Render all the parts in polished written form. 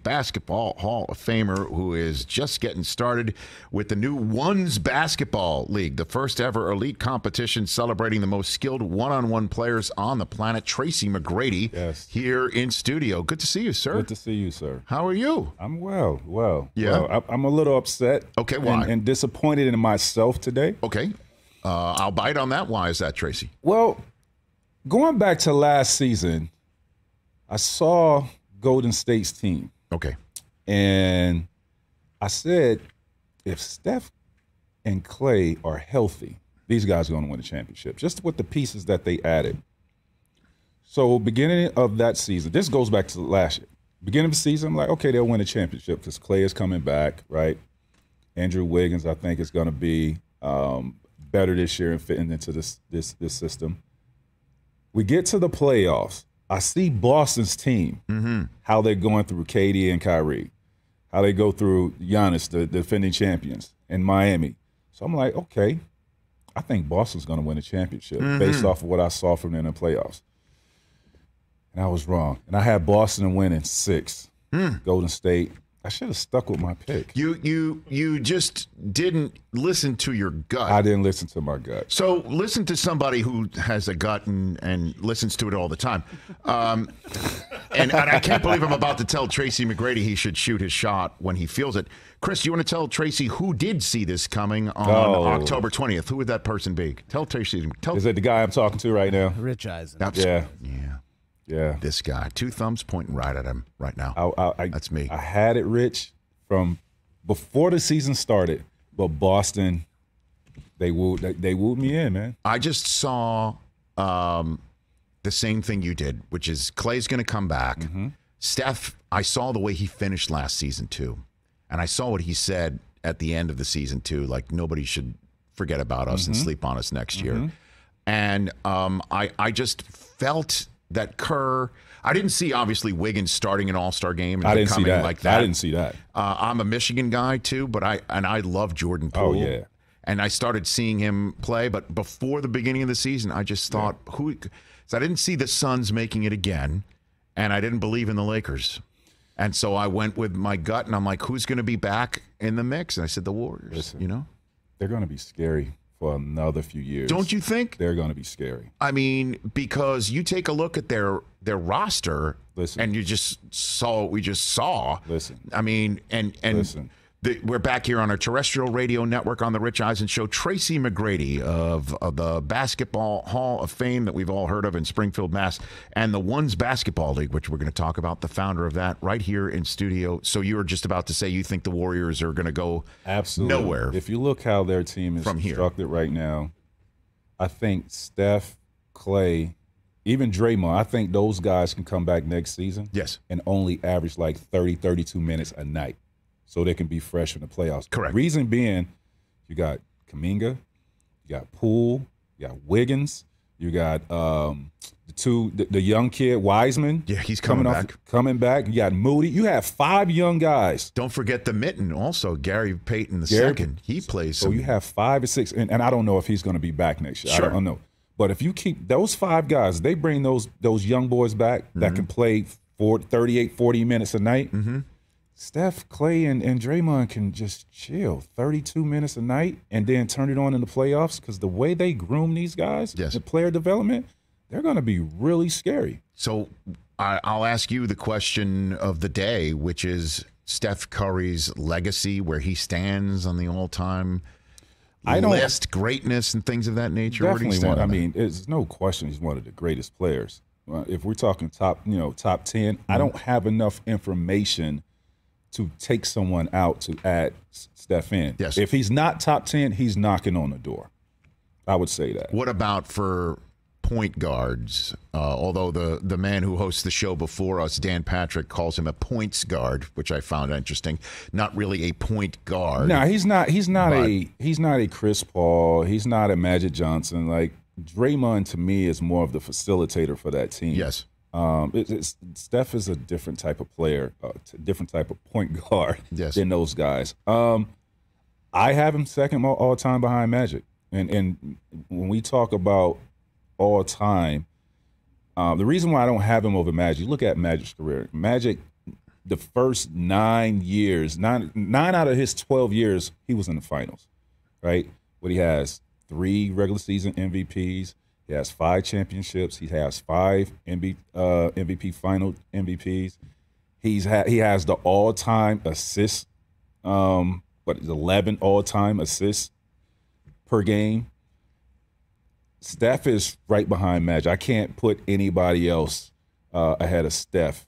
Basketball Hall of Famer who is just getting started with the new Ones Basketball League, the first ever elite competition celebrating the most skilled one-on-one players on the planet. Tracy Mcgrady here in studio. Good to see you, sir. Good to see you, sir. How are you? I'm well. Yeah? Well, I'm a little upset. Okay, why? And disappointed in myself today. Okay. I'll bite on that. Why is that, Tracy? Well, going back to last season, I saw Golden State's team. Okay. And I said, if Steph and Clay are healthy, these guys are going to win the championship, just with the pieces that they added. So beginning of that season, this goes back to last year. Beginning of the season, I'm like, okay, they'll win a championship because Clay is coming back, right? Andrew Wiggins, I think, is going to be better this year and fitting into this system. We get to the playoffs. I see Boston's team, how they're going through KD and Kyrie, how they go through Giannis, the defending champions, and Miami. So I'm like, okay, I think Boston's going to win a championship based off of what I saw from them in the playoffs. And I was wrong. And I had Boston winning 6. Golden State. I should have stuck with my pick. You just didn't listen to your gut. I didn't listen to my gut. So listen to somebody who has a gut and listens to it all the time. And I can't believe I'm about to tell Tracy Mcgrady he should shoot his shot when he feels it. Chris, do you want to tell Tracy who did see this coming on October 20th? Who would that person be? Tell Tracy. Is it the guy I'm talking to right now? Rich Eisen. Yeah. This guy. 2 thumbs pointing right at him right now. That's me. I had it, Rich, from before the season started, but Boston, they wooed me in, man. I just saw the same thing you did, which is Clay's going to come back. Steph, I saw the way he finished last season, too. And I saw what he said at the end of the season, too, like nobody should forget about us and sleep on us next year. And I just felt that Kerr, I didn't see obviously Wiggins starting an All-Star game and I didn't see that. Like that. I didn't see that. I'm a Michigan guy too, but I love Jordan Poole. Oh yeah. And I started seeing him play, but before the beginning of the season, I just thought so I didn't see the Suns making it again, and I didn't believe in the Lakers. And so I went with my gut, and I'm like, who's going to be back in the mix? And I said the Warriors. Listen, they're going to be scary for another few years. Don't you think? They're going to be scary. I mean, because you take a look at their roster, and you just saw what we just saw. Listen. I mean, and listen. We're back here on our terrestrial radio network on the Rich Eisen Show. Tracy Mcgrady of the Basketball Hall of Fame that we've all heard of in Springfield, Mass., and the Ones Basketball League, which we're going to talk about, the founder of that, right here in studio. So you were just about to say you think the Warriors are going to go absolutely nowhere. If you look how their team is constructed right now, I think Steph, Clay, even Draymond, I think those guys can come back next season and only average like 30, 32 minutes a night, so they can be fresh in the playoffs. Correct. Reason being, you got Kuminga, you got Poole, you got Wiggins, you got the young kid Wiseman. Yeah, he's coming back. Coming back. You got Moody. You have 5 young guys. Don't forget the mitten also, Gary Payton II. He plays. So you have 5 or 6, and I don't know if he's going to be back next year. Sure. I don't know. But if you keep those 5 guys, they bring those young boys back that can play 38, 40 minutes a night. Steph, Clay, and Draymond can just chill 32 minutes a night and then turn it on in the playoffs, because the way they groom these guys, the player development, they're going to be really scary. So I'll ask you the question of the day, which is Steph Curry's legacy, where he stands on the all-time list, greatness, and things of that nature. Definitely one. I mean, there's no question he's one of the greatest players. If we're talking top 10, I don't have enough information to take someone out to add Steph in. Yes. If he's not top 10, he's knocking on the door. I would say that. What about for point guards? Although the man who hosts the show before us, Dan Patrick, calls him a points guard, which I found interesting. Not really a point guard. No, he's not a Chris Paul. He's not a Magic Johnson. Like, Draymond to me is more of the facilitator for that team. Yes. Steph is a different type of player, different type of point guard than those guys. I have him second all time behind Magic. And when we talk about all time, the reason why I don't have him over Magic, look at Magic's career. Magic the first 9 years, nine out of his 12 years, he was in the finals, right? But he has 3 regular season MVPs. He has 5 championships. He has 5 MVP final MVPs. He has the all-time assists, 11 all-time assists per game. Steph is right behind Magic. I can't put anybody else ahead of Steph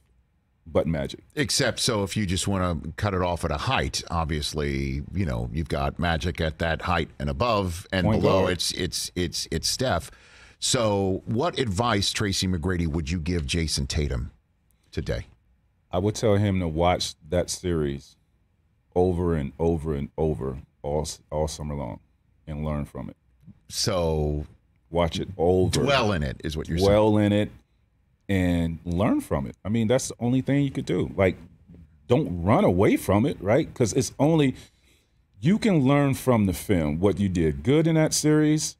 but Magic. Except so if you just want to cut it off at a height, obviously, you've got Magic at that height and above, and Point below guard. it's Steph. So what advice, Tracy McGrady, would you give Jayson Tatum today? I would tell him to watch that series over and over and over all summer long and learn from it. So watch it over. Dwell in it is what you're saying. Dwell in it and learn from it. I mean, that's the only thing you could do. Like, don't run away from it, right? Because it's only you can learn from the film what you did good in that series,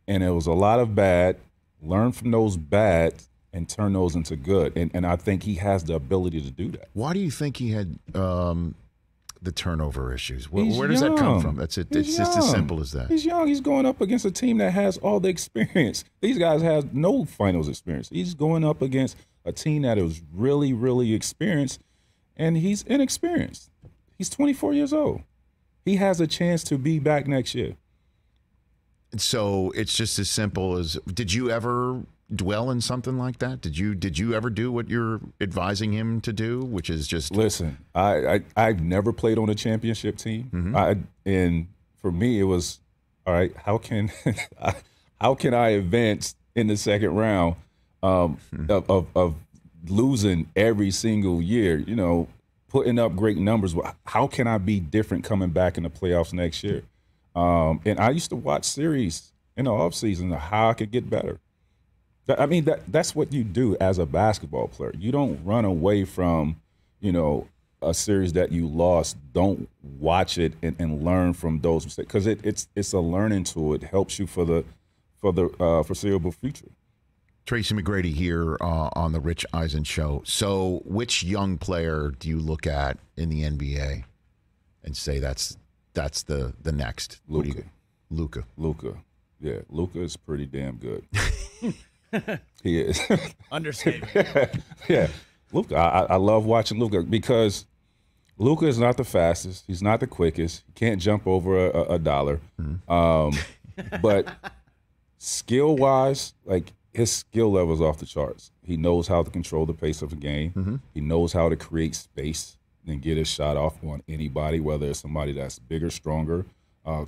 and it was a lot of bad. Learn from those bad and turn those into good. And I think he has the ability to do that. Why do you think he had the turnover issues? Where does young. that come from? That's it. It's just as simple as that. He's young. He's going up against a team that has all the experience. These guys have no finals experience. He's going up against a team that is really, really experienced, and he's inexperienced. He's 24 years old. He has a chance to be back next year. So it's just as simple as, did you ever dwell in something like that? Did you ever do what you're advising him to do, which is just listen? I've never played on a championship team, and for me it was all right. How can I advance in the second round of losing every single year? Putting up great numbers. How can I be different coming back in the playoffs next year? And I used to watch series in the offseason of how I could get better. I mean, that's what you do as a basketball player. You don't run away from, a series that you lost. Don't watch it and learn from those mistakes, because it's a learning tool. It helps you for the foreseeable future. Tracy McGrady here on the Rich Eisen Show. So which young player do you look at in the NBA and say that's the next? Luka. Luka. Yeah, Luka is pretty damn good. He is. Understatement. Yeah. Luka. I love watching Luka because Luka is not the fastest. He's not the quickest. He can't jump over a dollar. But skill-wise, like, his skill level is off the charts. He knows how to control the pace of the game. He knows how to create space and get his shot off on anybody, whether it's somebody that's bigger, stronger,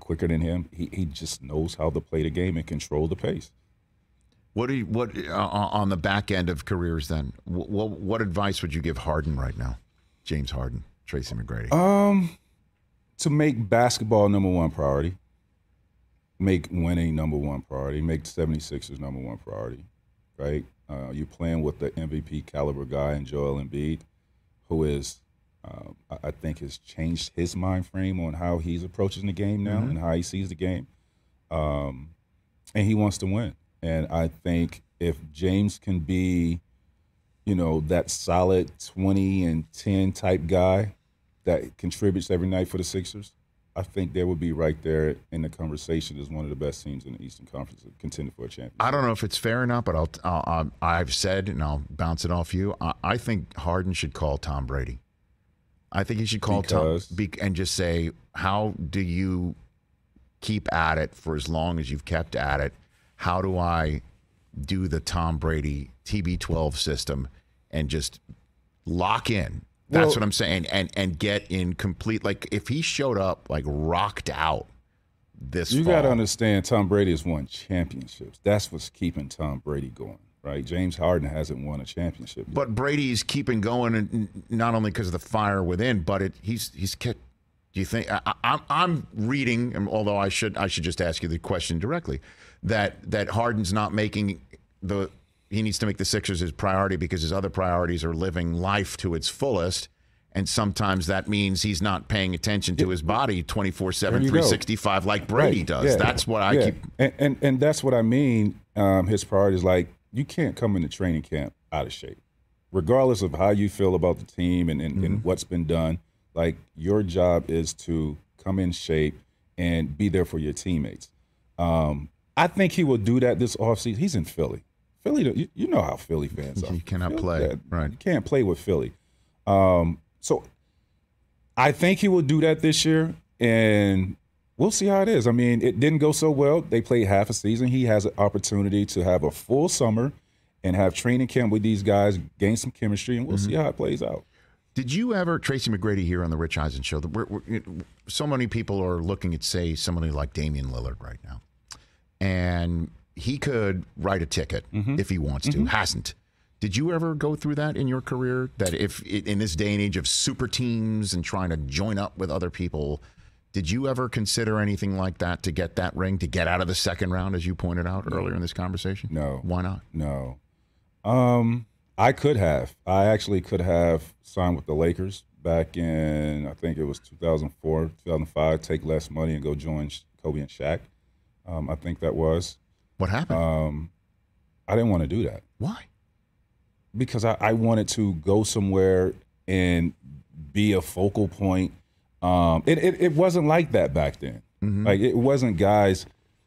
quicker than him. He just knows how to play the game and control the pace. What on the back end of careers then? What advice would you give Harden right now? James Harden, Tracy McGrady. To make basketball number one priority, make winning number one priority, make the 76ers number one priority, right? You're playing with the MVP caliber guy in Joel Embiid, who is, I think, has changed his mind frame on how he's approaching the game now and how he sees the game. And he wants to win. And I think if James can be, that solid 20 and 10 type guy that contributes every night for the Sixers, I think they would be right there in the conversation as one of the best teams in the Eastern Conference contending for a championship. I don't know if it's fair or not, but I've said, and I'll bounce it off you, I think Harden should call Tom Brady. I think he should call Tom and just say, how do you keep at it for as long as you've kept at it? How do I do the Tom Brady TB12 system and just lock in? That's what I'm saying, and get in complete. Like, if he showed up like rocked out this fall. You got to understand, Tom Brady has won championships. That's what's keeping Tom Brady going, right? James Harden hasn't won a championship yet. But Brady's keeping going, and not only because of the fire within, but he's kept. Do you think I'm reading? And although I should just ask you the question directly, that Harden's not making the. He needs to make the Sixers his priority because his other priorities are living life to its fullest. And sometimes that means he's not paying attention to his body 24/7, 365 like Brady does. Yeah. That's what I keep. And that's what I mean. His priority is like, you can't come into training camp out of shape. regardless of how you feel about the team and what's been done, like your job is to come in shape and be there for your teammates. I think he will do that this offseason. He's in Philly. Philly, you know how Philly fans are. You cannot play. Right. You can't play with Philly. So I think he will do that this year, and we'll see how it is. I mean, it didn't go so well. They played half a season. He has an opportunity to have a full summer and have training camp with these guys, gain some chemistry, and we'll see how it plays out. Did you ever, Tracy Mcgrady here on the Rich Eisen Show, so many people are looking at, say, somebody like Damian Lillard right now. And he could write a ticket if he wants to, hasn't. Did you ever go through that in your career? That if in this day and age of super teams and trying to join up with other people, did you ever consider anything like that to get that ring, to get out of the second round, as you pointed out earlier in this conversation? No. Why not? No. I could have. I actually could have signed with the Lakers back in, I think it was 2004, 2005, take less money and go join Kobe and Shaq. I think that was. What happened? I didn't want to do that. Why? Because I wanted to go somewhere and be a focal point. It wasn't like that back then. Like, it wasn't guys,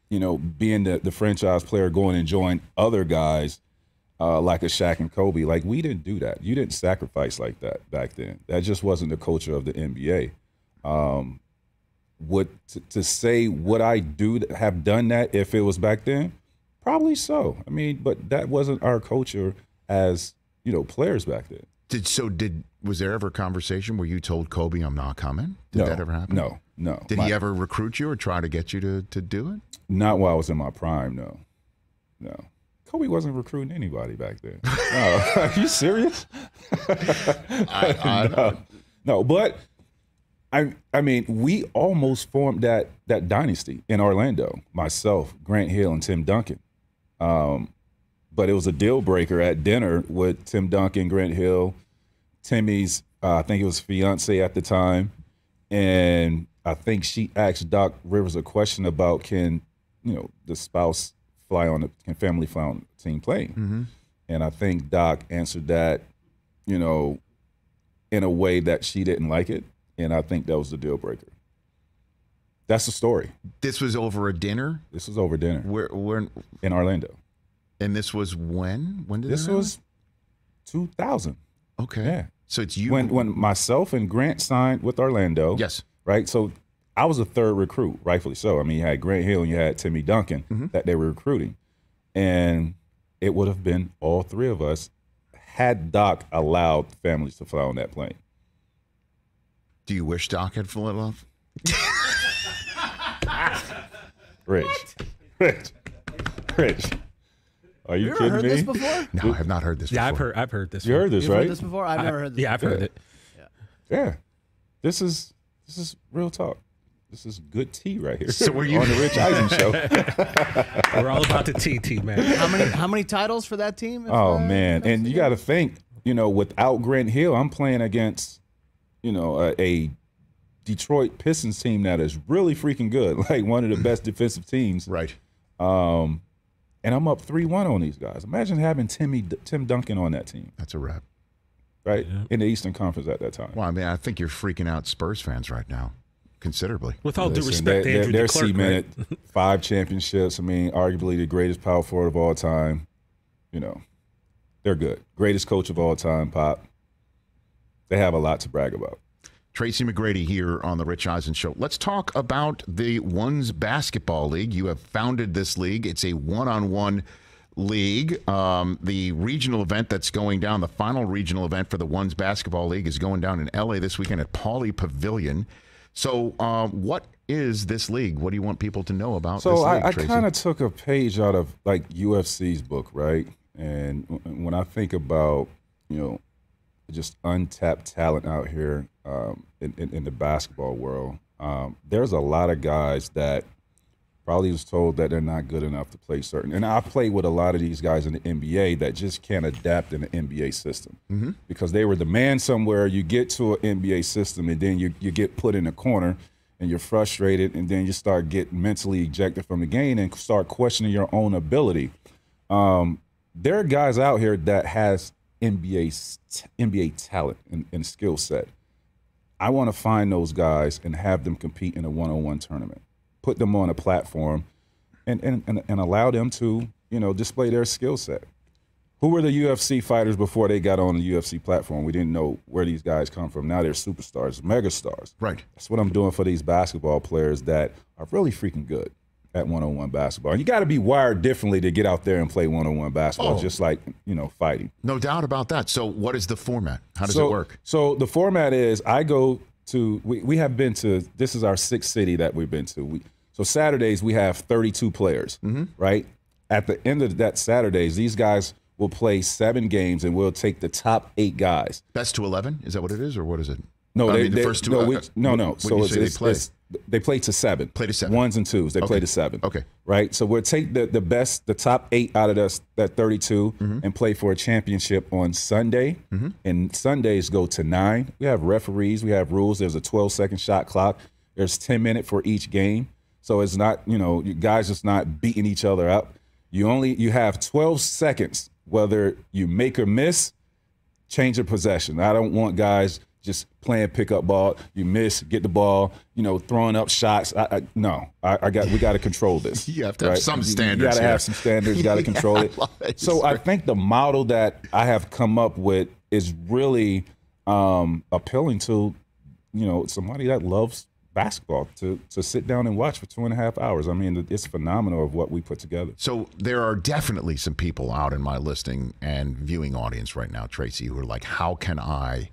being the franchise player going and join other guys like a Shaq and Kobe. Like, we didn't do that. You didn't sacrifice like that back then. That just wasn't the culture of the NBA. To say would I have done that if it was back then? Probably so. I mean, but that wasn't our culture as players back then. Was there ever a conversation where you told Kobe, I'm not coming? Did that ever happen? No. Did he ever recruit you or try to get you to do it? Not while I was in my prime, no. Kobe wasn't recruiting anybody back then. No. Are you serious? No, but I mean, we almost formed that dynasty in Orlando. Myself, Grant Hill, and Tim Duncan. But it was a deal breaker at dinner with Tim Duncan, Grant Hill, Timmy's, I think it was fiance at the time. And I think she asked Doc Rivers a question about can family fly on the team plane? And I think Doc answered that, in a way that she didn't like it. And I think that was the deal breaker. That's the story. This was over a dinner? This was over dinner. Where in Orlando. And this was when? When did this was 2000. Okay. Yeah. So it's you. When myself and Grant signed with Orlando. Yes. Right. So I was a third recruit, rightfully so. I mean, you had Grant Hill and you had Timmy Duncan that they were recruiting. And it would have been all three of us had Doc allowed families to fly on that plane. Do you wish Doc had flown off? Rich. Are you kidding me? Have you ever heard this before? No, I have not heard this before. Yeah, I've heard this. You heard this, You've right? heard this before? I've never heard this. Yeah, I've heard it. Yeah. This is real talk. This is good tea right here. So were you on the Rich Eisen Show? We're all about the TT, man. How many titles for that team? Oh man, and you got to think, without Grant Hill, I'm playing against, a Detroit Pistons team that is really freaking good, like one of the best defensive teams. Right. And I'm up 3-1 on these guys. Imagine having Tim Duncan on that team. That's a wrap. Right? Yeah. In the Eastern Conference at that time. Well, I mean, I think you're freaking out Spurs fans right now, considerably. With all due Listen, respect, they're Andrew DeClercq, cemented right? 5 championships. I mean, arguably the greatest power forward of all time. They're good. Greatest coach of all time, Pop. They have a lot to brag about. Tracy Mcgrady here on the Rich Eisen Show. Let's talk about the Ones Basketball League. You have founded this league. It's a one-on-one league. The regional event that's going down, the final regional event for the Ones Basketball League is going down in L.A. this weekend at Pauley Pavilion. So what is this league? What do you want people to know about this league, I Tracy? kind of took a page out of, like, UFC's book, right? And when I think about, just untapped talent out here in the basketball world, there's a lot of guys that probably was told that they're not good enough to play certain. And I played with a lot of these guys in the NBA that just can't adapt in the NBA system because they were the man somewhere. You get to an NBA system and then you get put in a corner and you're frustrated and then you start getting mentally ejected from the game and start questioning your own ability. There are guys out here that has NBA talent and skill set. I want to find those guys and have them compete in a one-on-one tournament, put them on a platform, and allow them to, display their skill set. Who were the UFC fighters before they got on the UFC platform? We didn't know where these guys come from. Now they're superstars, megastars. Right. That's what I'm doing for these basketball players that are really freaking good at one-on-one basketball. And you got to be wired differently to get out there and play one-on-one basketball, just like, fighting. No doubt about that. So what is the format? How does it work? So the format is I go to, we have been to, this is our 6th city that we've been to. So Saturdays we have 32 players, right? At the end of that Saturdays, these guys will play 7 games and we'll take the top 8 guys. Best to 11? Is that what it is, or what is it? No, the first two. No. So they play to 7. Play to 7. 1s and 2s. They play to 7. Okay. Right. So we'll take the top 8 out of that 32 and play for a championship on Sunday. And Sundays go to 9. We have referees. We have rules. There's a 12-second shot clock. There's 10 minutes for each game. So it's not, you guys just not beating each other up. You have 12 seconds, whether you make or miss, change of possession. I don't want guys just playing pickup ball. You miss, get the ball, throwing up shots. We got to control this. You have to have some standards. You got to have some standards. You got to control it. So I think the model that I have come up with is really appealing to, somebody that loves basketball to sit down and watch for 2.5 hours. I mean, it's phenomenal of what we put together. So there are definitely some people out in my listening and viewing audience right now, Tracy, who are like, how can I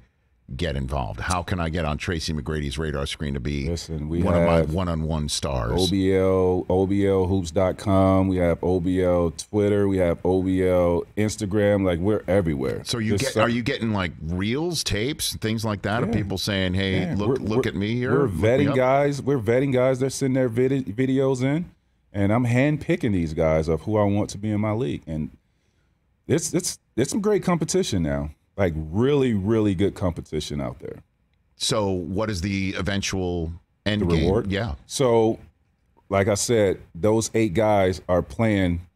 get involved? How can I get on Tracy McGrady's radar screen to be one of my one-on-one stars? OBLhoops.com. We have OBL Twitter. We have OBL Instagram. Like, we're everywhere. So are you getting like reels, tapes, things like that? Yeah. Of people saying, "Hey, look at me here." We're vetting guys. We're vetting guys that send their videos in, and I'm handpicking these guys of who I want to be in my league. And it's some great competition now. Like really, really good competition out there. So what is the eventual end game? Reward? Yeah. So, like I said, those 8 guys are playing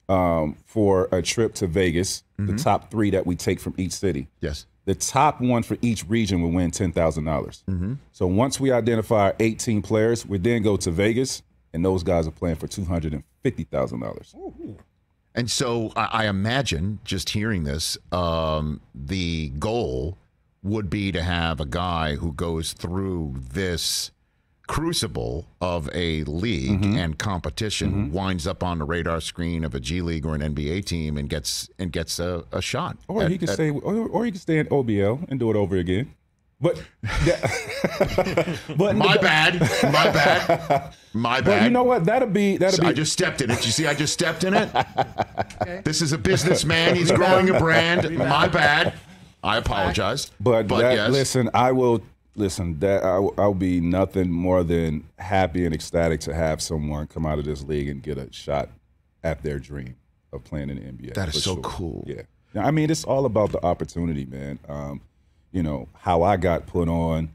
for a trip to Vegas, the top 3 that we take from each city. Yes. The top one for each region will win $10,000. So once we identify our 18 players, we then go to Vegas, and those guys are playing for $250,000. And so I imagine, just hearing this, the goal would be to have a guy who goes through this crucible of a league and competition, winds up on the radar screen of a G League or an NBA team and gets a shot. Or he can stay in OBL and do it over again. But my bad. But you know what? That'll be. I just stepped in it. You see, I just stepped in it. Okay. This is a businessman. He's growing a brand. My bad. I apologize. But yes. Listen, I'll be nothing more than happy and ecstatic to have someone come out of this league and get a shot at their dream of playing in the NBA. That is so cool. Yeah. I mean, it's all about the opportunity, man. How I got put on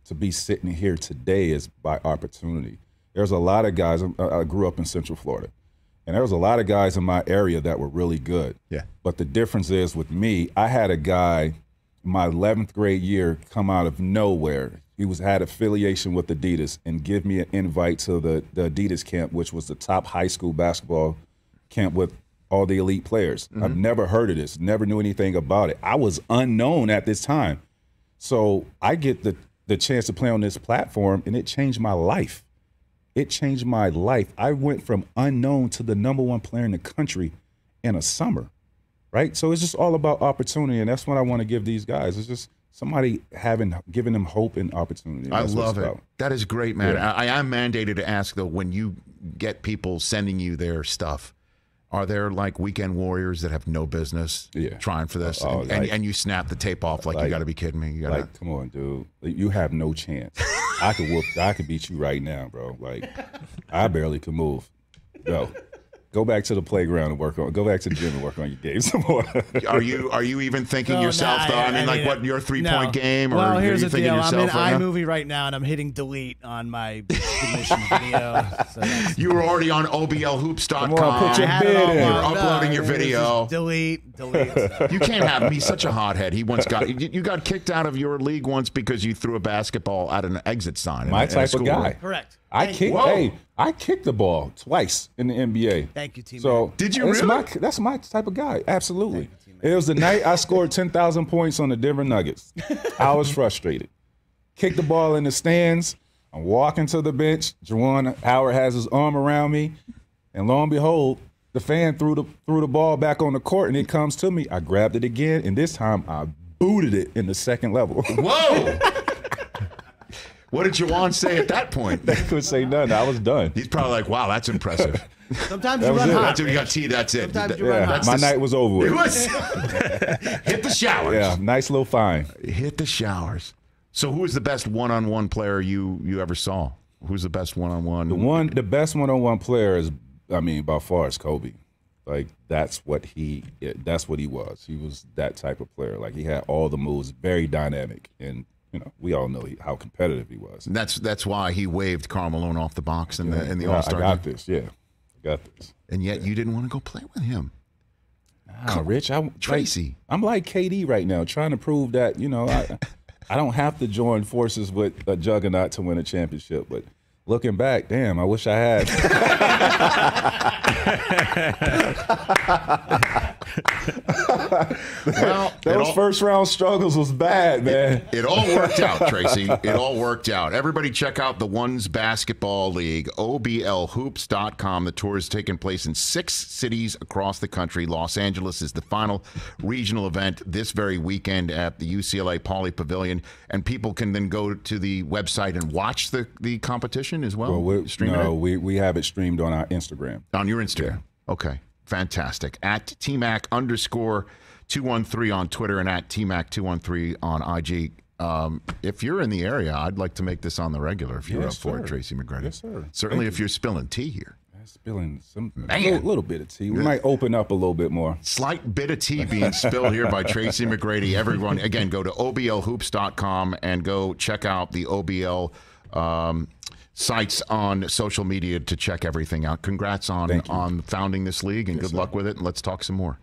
to be sitting here today is by opportunity. There's a lot of guys. I grew up in Central Florida, and there was a lot of guys in my area that were really good. Yeah. But the difference is with me, I had a guy my 11th grade year come out of nowhere. He had affiliation with Adidas and give me an invite to the Adidas camp, which was the top high school basketball camp with all the elite players. I've never heard of this, never knew anything about it. I was unknown at this time. So I get the chance to play on this platform, and it changed my life. It changed my life. I went from unknown to the #1 player in the country in a summer, right? So it's just all about opportunity, and that's what I want to give these guys. It's just somebody giving them hope and opportunity. I love it. That is great, man. Yeah. I am mandated to ask, though, when you get people sending you their stuff, are there like weekend warriors that have no business trying for this? And you snap the tape off like you got to be kidding me. Come on, dude. You have no chance. I could beat you right now, bro. Like, I barely could move. Go. Go back to the playground and go back to the gym and work on your game some more. Are you even thinking yourself though? I mean, like what your 3-point game? Well, or here's are you the thinking deal. I'm in yourself right now? iMovie right now, and I'm hitting delete on my submission video. So You were already on oblhoops.com. Come on, put your I had bid it all in. You're lined up. uploading your It was video. just delete. You can't have him. He's such a hothead. He once got you got kicked out of your league once because you threw a basketball at an exit sign. My in a type of school, guy. right? Correct. I Thank you. kicked the ball twice in the NBA. Thank you, teammate. So Did you it's really? That's my type of guy. Absolutely. It was the night I scored 10,000 points on the Denver Nuggets. I was frustrated. Kicked the ball in the stands. I'm walking to the bench. Juwan Howard has his arm around me, and lo and behold, the fan threw the ball back on the court, and it comes to me. I grabbed it again, and this time I booted it in the second level. Whoa! What did Juwan say at that point? They couldn't say nothing. I was done. He's probably like, "Wow, that's impressive." Sometimes That you was run it. hot. That's what you got. That's it. Sometimes you run hot. My night was over It with. was hit the showers. Yeah, nice little fine. Hit the showers. So, who is the best one-on-one player you ever saw? Who's the best one-on-one? The best one-on-one player is, I mean, by far is Kobe. Like that's what he was. He was that type of player. Like he had all the moves, very dynamic, and you know we all know how competitive he was. That's why he waved Karl Malone off the box in the All-Star I got game. this. Yeah, I got this. And yet you didn't want to go play with him. Rich, Tracy. I'm like KD right now, trying to prove that I don't have to join forces with a juggernaut to win a championship. But looking back, damn, I wish I had. Well, Those first round struggles was bad, man. It all worked out, Tracy. It all worked out. Everybody check out the Ones Basketball League, oblhoops.com. The tour is taking place in 6 cities across the country. Los Angeles is the final regional event this very weekend at the UCLA Pauley Pavilion. And people can then go to the website and watch the competition as well? We have it streamed on our Instagram. On your Instagram? Yeah. Okay. Fantastic. At TMac_213 on Twitter and at TMac213 on IG. If you're in the area, I'd like to make this on the regular if you're up for it, Tracy Mcgrady. Yes, sir. Certainly if you're spilling tea here. Spilling a little bit of tea. We might open up a little bit more. Slight bit of tea being spilled here by Tracy Mcgrady. Everyone, again, go to oblhoops.com and go check out the OBL sites on social media to check everything out. Congrats on founding this league, and good luck with it. And let's talk some more.